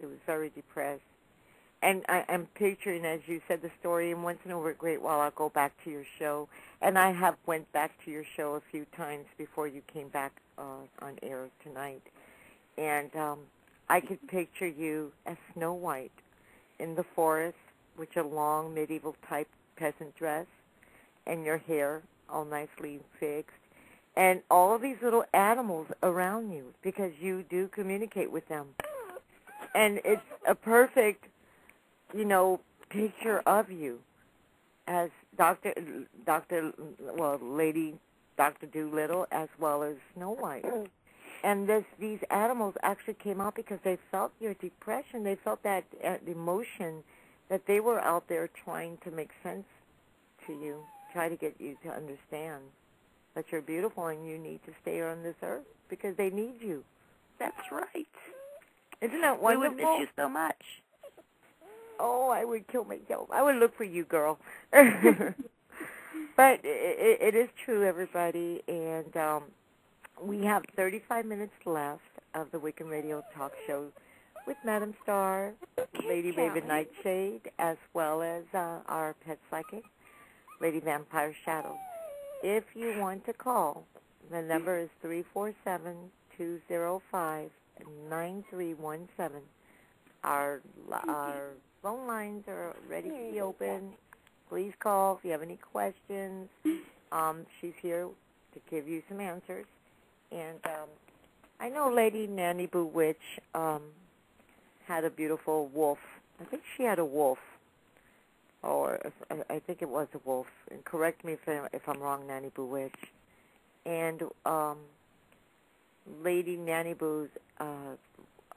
It was very depressed. And I'm picturing, as you said the story, and once in a great while I'll go back to your show. And I have went back to your show a few times before you came back on air tonight. And I could picture you as Snow White in the forest with your long medieval-type peasant dress and your hair all nicely fixed. And all of these little animals around you, because you do communicate with them. And it's a perfect, picture of you as Lady Dr. Doolittle, as well as Snow White. And these animals actually came out because they felt your depression. They felt that emotion that they were out there trying to make sense to you, try to get you to understand that you're beautiful and you need to stay on this earth because they need you. That's right. Isn't that wonderful? We would miss you so much. Oh, I would kill myself. I would look for you, girl. But it is true, everybody, and we have 35 minutes left of the Wiccan Radio Talk Show with Madam Star, Lady Raven Nightshade, as well as our pet psychic, Lady Vampire Shadow. If you want to call, the number is 347-205-9317. Our phone lines are ready to be open. Please call if you have any questions. She's here to give you some answers. And I know Lady Nanny Boo Witch had a beautiful wolf. I think she had a wolf. Or I think it was a wolf. And correct me if I'm wrong, Nanny Boo Witch. And Lady Nanny Boo's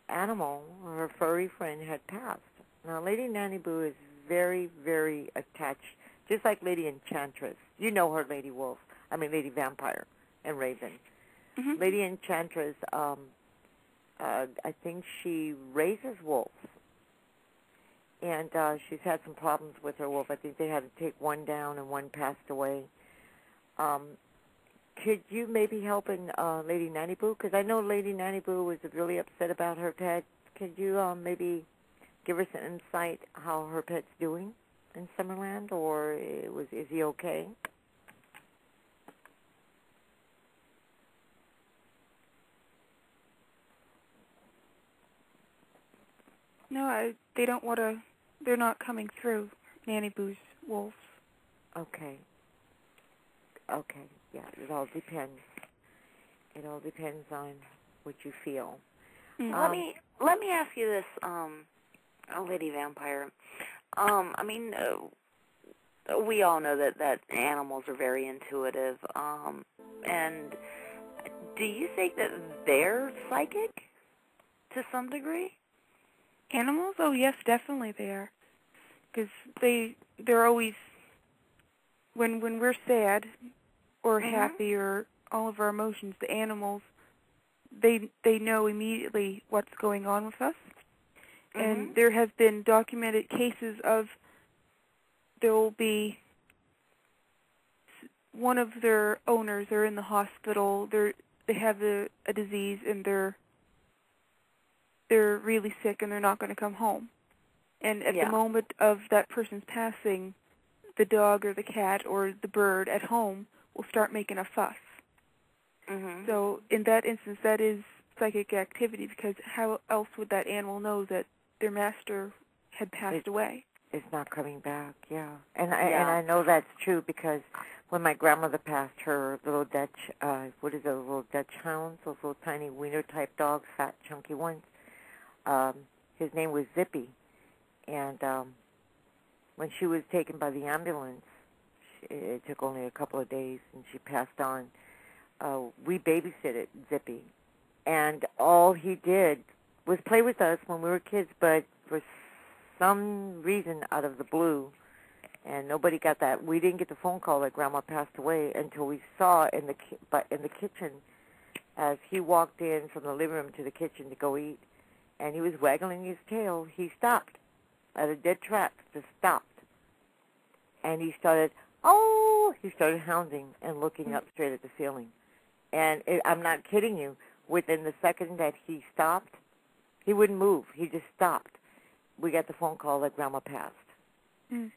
animal, her furry friend, had passed. Now, Lady Nanny Boo is very, very attached, just like Lady Enchantress. You know her, Lady Vampire and Raven. Mm-hmm. Lady Enchantress, I think she raises wolves. And she's had some problems with her wolf. I think they had to take one down and one passed away. Could you maybe help Lady Nanny Boo? Because I know Lady Nanny Boo was really upset about her pet. Could you maybe give us an insight how her pet's doing in Summerland, or is he okay? No, they don't want to. They're not coming through Nanny Boo's wolves. Okay. Yeah, it all depends. It all depends on what you feel. Let me ask you this, Lady Vampire. We all know that animals are very intuitive. And do you think that they're psychic to some degree? Animals? Oh, yes, definitely they are. Because they're always, when we're sad or happy or all of our emotions, the animals, they know immediately what's going on with us. Mm-hmm. And there have been documented cases of there will be one of their owners are in the hospital, they have a disease and they're really sick and they're not going to come home. And at the moment of that person's passing, the dog or the cat or the bird at home will start making a fuss. Mm-hmm. So in that instance, that is psychic activity, because how else would that animal know that their master had passed away? It's not coming back, yeah. And I know that's true, because when my grandmother passed, her little Dutch, little Dutch hounds, those little tiny wiener-type dogs, fat, chunky ones, his name was Zippy. And when she was taken by the ambulance, it took only a couple of days, and she passed on. We babysitted Zippy, and all he did was play with us when we were kids, but for some reason out of the blue, and nobody got that. We didn't get the phone call that Grandma passed away until we saw in the kitchen as he walked in from the living room to the kitchen to go eat, and he was waggling his tail. He stopped at a dead track, just stopped, and he started hounding and looking up straight at the ceiling. And I'm not kidding you, within the second that he stopped, he wouldn't move. He just stopped. got the phone call that Grandma passed. Mm.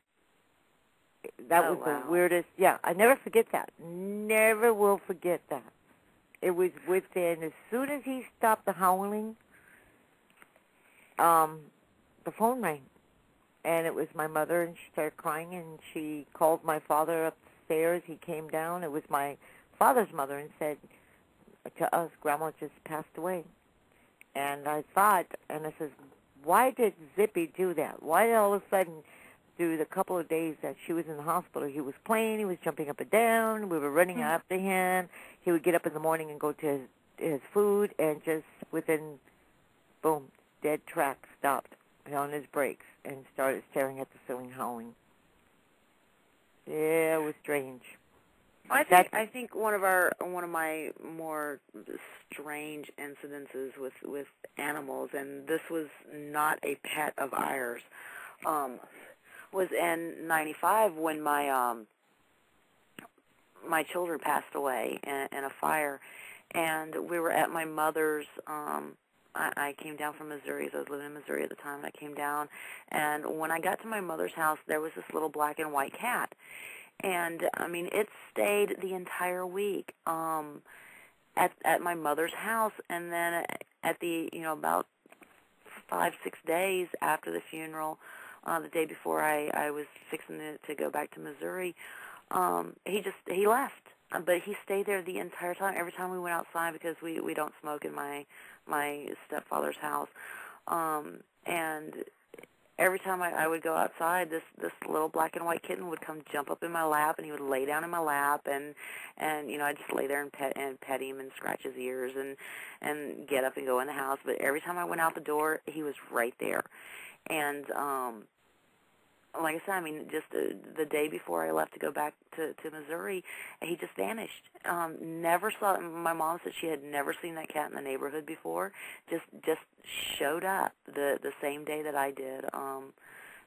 That was the weirdest. Yeah, I never forget that. Never will forget that. It was within, as soon as he stopped the howling, the phone rang. And it was my mother, and she started crying, and she called my father upstairs. He came down. It was my father's mother, and said to us, Grandma just passed away. And I thought, and I says, why did Zippy do that? Why did all of a sudden, through the couple of days that she was in the hospital, he was playing, he was jumping up and down, we were running after him. He would get up in the morning and go to his food, and just within, boom, dead track, stopped on his brakes and started staring at the ceiling howling. Yeah, it was strange. I think one of my more strange incidences with animals, and this was not a pet of ours, was in '95 when my children passed away in a fire, and we were at my mother's. I came down from Missouri, so I was living in Missouri at the time, and I came down, and when I got to my mother's house, there was this little black and white cat, and, I mean, it stayed the entire week at my mother's house, and then at the, about 5-6 days after the funeral, the day before I was fixing to go back to Missouri, he left. But he stayed there the entire time. Every time we went outside, because we don't smoke in my stepfather's house, and every time I would go outside, this little black and white kitten would come jump up in my lap, and he would lay down in my lap, and I'd just lay there and pet him and scratch his ears and get up and go in the house. But every time I went out the door, he was right there, and like I said, I mean, just the day before I left to go back to Missouri, he just vanished. Never saw. My mom said she had never seen that cat in the neighborhood before. Just showed up the same day that I did,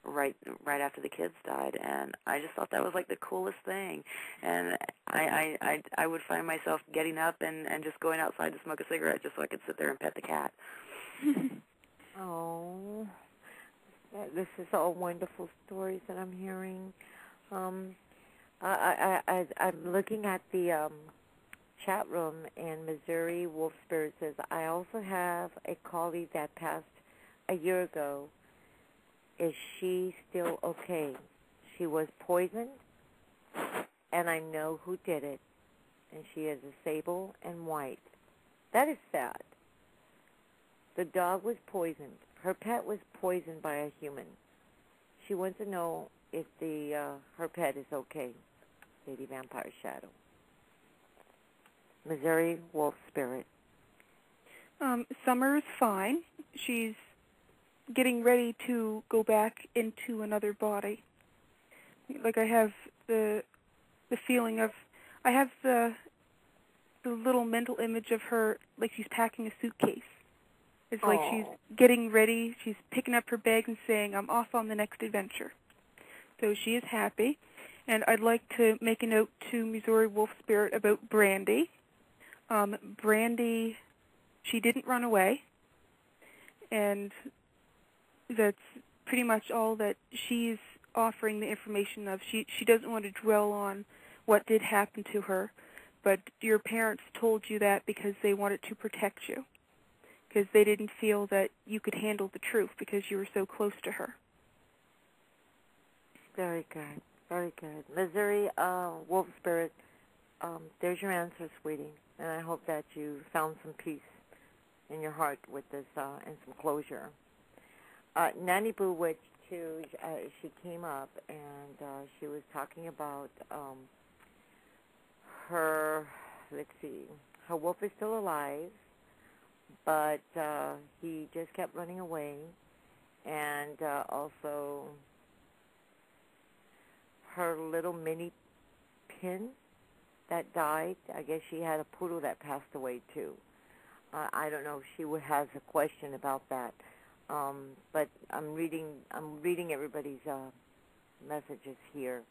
right after the kids died, and I just thought that was like the coolest thing. And I would find myself getting up and just going outside to smoke a cigarette just so I could sit there and pet the cat. Oh. This is all wonderful stories that I'm hearing. I'm looking at the chat room, and Missouri Wolf Spirit says, I also have a colleague that passed a year ago. Is she still okay? She was poisoned, and I know who did it, and she is a sable and white. That is sad. The dog was poisoned. Her pet was poisoned by a human. She wants to know if her pet is okay. Lady Vampire Shadow. Missouri Wolf Spirit. Summer is fine. She's getting ready to go back into another body. Like, I have the feeling of, I have the little mental image of her like she's packing a suitcase. It's like she's getting ready, she's picking up her bag and saying, I'm off on the next adventure. So she is happy. And I'd like to make a note to Missouri Wolf Spirit about Brandy. Brandy, she didn't run away. And that's pretty much all that she's offering the information of. She doesn't want to dwell on what did happen to her. But your parents told you that because they wanted to protect you. Because they didn't feel that you could handle the truth because you were so close to her. Very good. Very good. Missouri Wolf Spirit, there's your answer, sweetie. And I hope that you found some peace in your heart with this and some closure. Nanny Boo Witch, too, she came up and she was talking about her, her wolf is still alive, but he just kept running away, and also her little mini pin that died. I guess she had a poodle that passed away too. I don't know if she has a question about that, but I'm reading everybody's messages here.